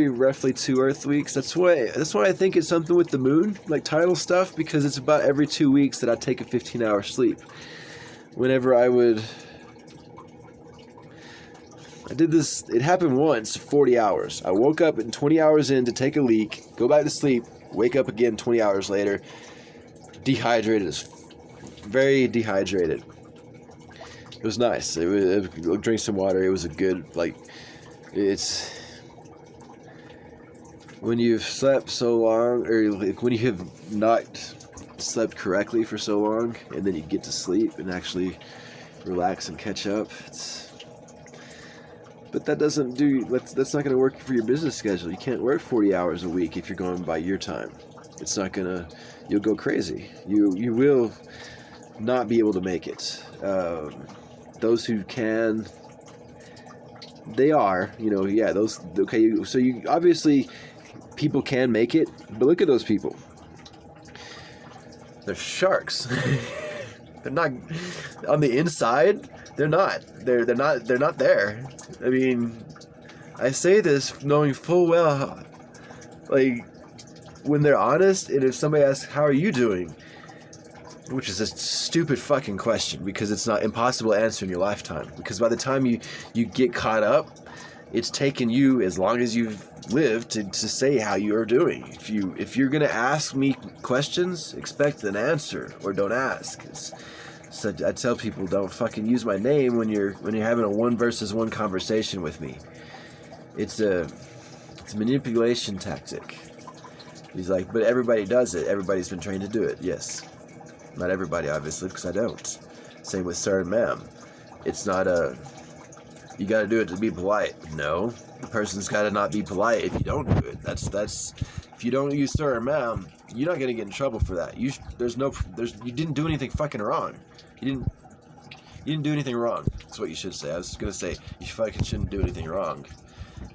roughly 2 Earth weeks. That's why I think it's something with the moon, like tidal stuff, because it's about every 2 weeks that I take a 15-hour sleep. Whenever I did this, it happened once, 40 hours. I woke up and 20 hours in to take a leak, go back to sleep, wake up again 20 hours later, dehydrated, very dehydrated. It was nice. Drink some water. It was a good, it's when you've slept so long, or when you have not slept correctly for so long, and then you get to sleep and actually relax and catch up. But that's not going to work for your business schedule. You can't work 40 hours a week if you're going by your time. It's not gonna. You'll go crazy. You will not be able to make it. Those who can, they are. Yeah. Those. Okay. So you obviously people can make it, but look at those people. They're sharks. They're not on the inside. They're not. They're not there. I mean, I say this knowing full well, like, when they're honest, and if somebody asks, "How are you doing?" which is a stupid fucking question, because it's not impossible to answer in your lifetime. Because by the time you get caught up, it's taken you as long as you've lived to say how you are doing. If you're gonna ask me questions, expect an answer, or don't ask. So I tell people, don't fucking use my name when you're having a 1-versus-1 conversation with me. It's a manipulation tactic. He's like, but everybody does it. Everybody's been trained to do it. Yes. Not everybody, obviously, because I don't. Same with sir and ma'am. It's not you gotta do it to be polite. No. The person's gotta not be polite if you don't do it. That's if you don't use sir or ma'am, you're not gonna get in trouble for that. You didn't do anything fucking wrong. You didn't do anything wrong. That's what you should say. I was gonna say you fucking shouldn't do anything wrong.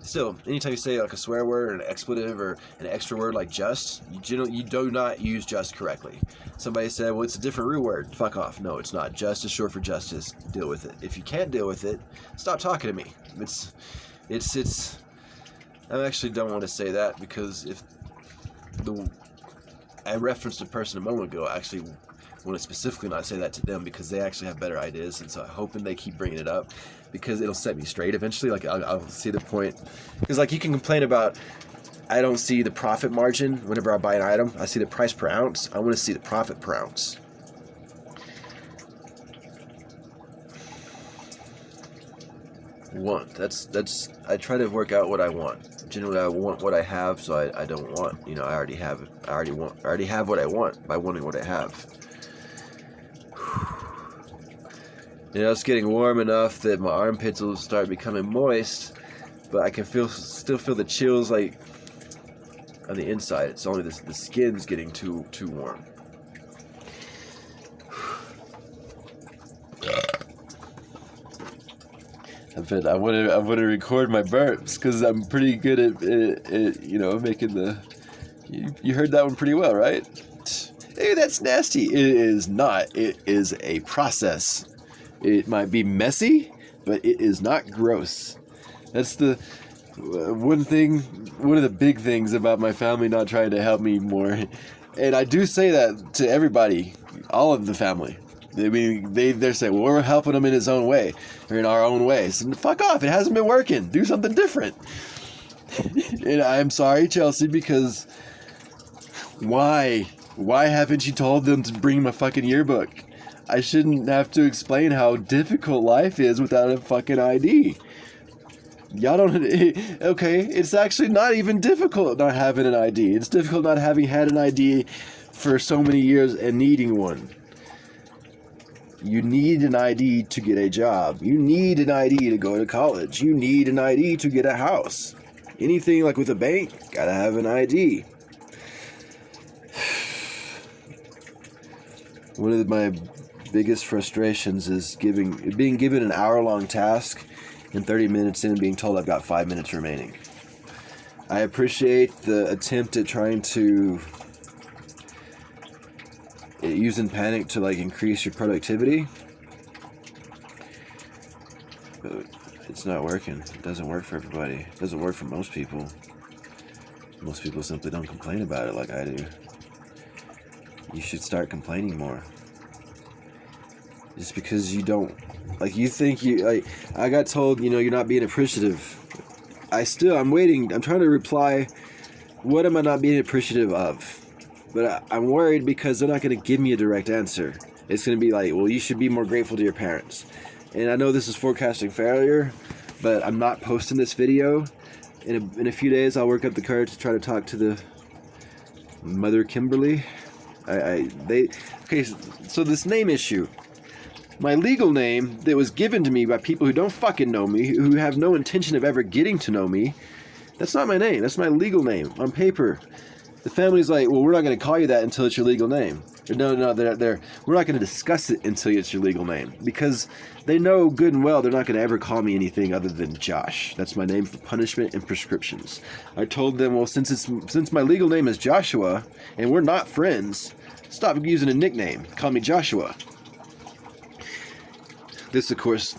Still, anytime you say like a swear word or an expletive or an extra word like just, you do not use just correctly. Somebody said, well, it's a different root word. Fuck off. No, it's not. Just is short for justice. Deal with it. If you can't deal with it, stop talking to me. It's I actually don't want to say that, because I referenced a person a moment ago. I actually want to specifically not say that to them, because they actually have better ideas, and so I'm hoping they keep bringing it up, because it'll set me straight eventually. Like, I'll see the point, because like you can complain about, I don't see the profit margin whenever I buy an item. I see the price per ounce. I want to see the profit per ounce. That's I try to work out what I want. Generally, I want what I have, so I don't want. I already have it. I already have what I want by wanting what I have. It's getting warm enough that my armpits will start becoming moist, but I can still feel the chills, like, on the inside. It's only the skin's getting too warm. I want to record my burps, because I'm pretty good at making the. You heard that one pretty well, right? Hey, that's nasty. It is not. It is a process. It might be messy, but it is not gross. That's the one of the big things about my family not trying to help me more. And I do say that to everybody, all of the family. I mean, they're saying, well, we're helping him in his own way, or in our own ways. And fuck off, it hasn't been working. Do something different. And I'm sorry, Chelsea, because why haven't you told them to bring my fucking yearbook? I shouldn't have to explain how difficult life is without a fucking ID. Y'all don't. Okay, it's actually not even difficult not having an ID. It's difficult not having had an ID for so many years and needing one. You need an ID to get a job. You need an ID to go to college. You need an ID to get a house. Anything like with a bank, gotta have an ID. One of my biggest frustrations is being given an hour-long task and 30 minutes in being told I've got 5 minutes remaining. I appreciate the attempt at trying to using panic to like increase your productivity, but it's not working. It doesn't work for everybody. It doesn't work for most people. Most people simply don't complain about it like I do. You should start complaining more. Just because you don't, like, you think I got told, you're not being appreciative. I'm waiting. I'm trying to reply, what am I not being appreciative of? But I'm worried because they're not going to give me a direct answer. It's going to be like, well, you should be more grateful to your parents. And I know this is forecasting failure, but I'm not posting this video. In a few days, I'll work up the courage to try to talk to the mother Kimberly. Okay, so this name issue. My legal name that was given to me by people who don't fucking know me, who have no intention of ever getting to know me, that's not my name. That's my legal name on paper. The family's like, well, we're not going to call you that until it's your legal name. Or, no, we're not going to discuss it until it's your legal name. Because they know good and well they're not going to ever call me anything other than Josh. That's my name for punishment and prescriptions. I told them, well, since my legal name is Joshua, and we're not friends, stop using a nickname. Call me Joshua. This, of course,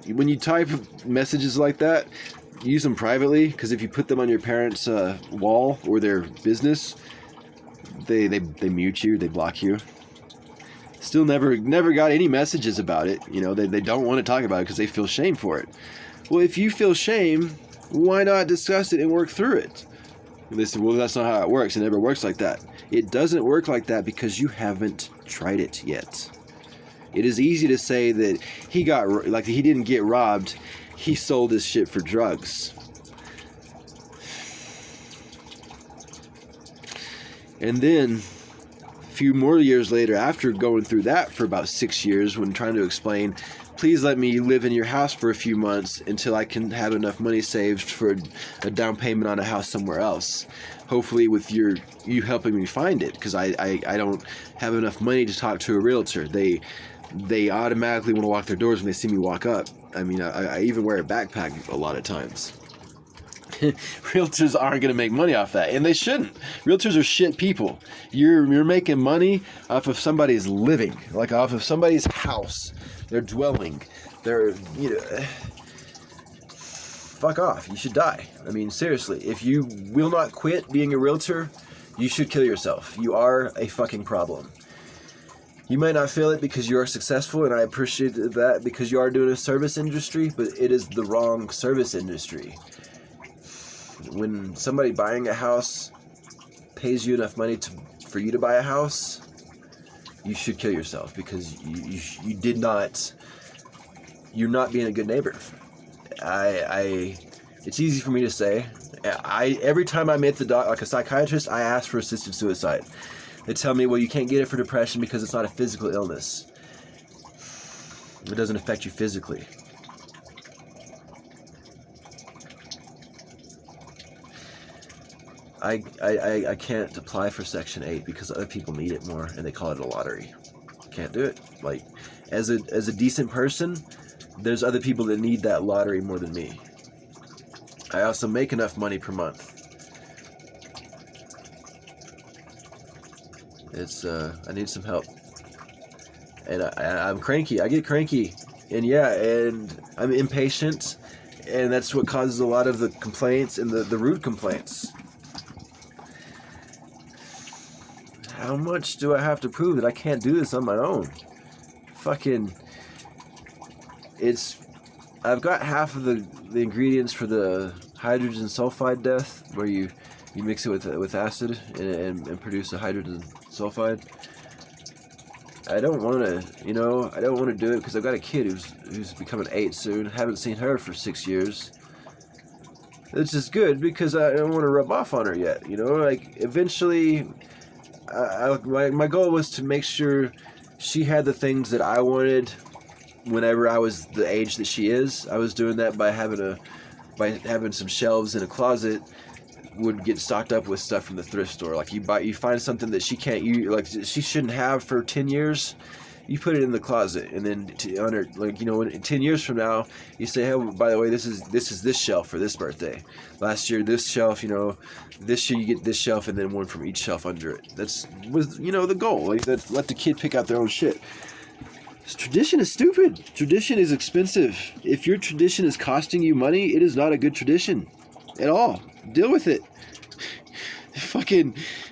when you type messages like that, use them privately, because if you put them on your parents' wall or their business, they mute you, they block you. Still never got any messages about it. You know, they don't want to talk about it because they feel shame for it. Well, if you feel shame, why not discuss it and work through it? And they said, well, that's not how it works. It never works like that. It doesn't work like that because you haven't tried it yet. It is easy to say that he didn't get robbed. He sold his shit for drugs. And then, a few more years later, after going through that for about 6 years, when trying to explain, please let me live in your house for a few months until I can have enough money saved for a down payment on a house somewhere else. Hopefully with you helping me find it, because I don't have enough money to talk to a realtor. They automatically want to walk their doors when they see me walk up. I mean, I even wear a backpack a lot of times. Realtors aren't going to make money off that, and they shouldn't. Realtors are shit people. You're making money off of somebody's living, like off of somebody's house, their dwelling. Fuck off. You should die. I mean, seriously, if you will not quit being a realtor, you should kill yourself. You are a fucking problem. You might not feel it because you are successful, and I appreciate that because you are doing a service industry, but it is the wrong service industry. When somebody buying a house pays you enough money for you to buy a house, you should kill yourself because you did not. You're not being a good neighbor. It's easy for me to say. Every time I meet like a psychiatrist, I ask for assisted suicide. They tell me, well, you can't get it for depression because it's not a physical illness. It doesn't affect you physically. I can't apply for Section 8 because other people need it more, and they call it a lottery. Can't do it. Like, as a decent person, there's other people that need that lottery more than me. I also make enough money per month. I need some help. And I'm cranky. I get cranky. And and I'm impatient. And that's what causes a lot of the complaints and the rude complaints. How much do I have to prove that I can't do this on my own? I've got half of the ingredients for the hydrogen sulfide death, where you mix it with acid and produce a hydrogen sulfide. I don't want to do it because I've got a kid who's becoming 8 soon. Haven't seen her for 6 years. It's just good because I don't want to rub off on her yet. Like eventually, my goal was to make sure she had the things that I wanted whenever I was the age that she is. I was doing that by having some shelves in a closet. Would get stocked up with stuff from the thrift store. Like you find something that she can't use, like she shouldn't have for 10 years. You put it in the closet, and then in 10 years from now, you say, "Hey, by the way, this is this shelf for this birthday. Last year, this shelf. This year you get this shelf, and then one from each shelf under it." Was the goal. Like let the kid pick out their own shit. Tradition is stupid. Tradition is expensive. If your tradition is costing you money, it is not a good tradition at all. Deal with it.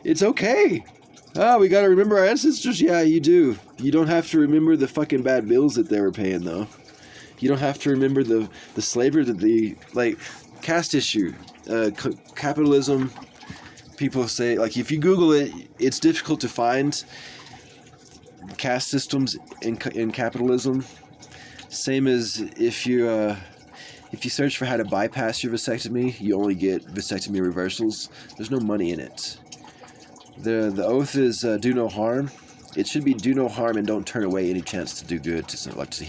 It's okay. We gotta remember our ancestors. Yeah, you do. You don't have to remember the fucking bad bills that they were paying, though. You don't have to remember the slavery, caste issue, capitalism. People say, if you Google it, it's difficult to find caste systems in capitalism. Same as if you search for how to bypass your vasectomy, you only get vasectomy reversals. There's no money in it. The oath is do no harm. It should be do no harm and don't turn away any chance to do good to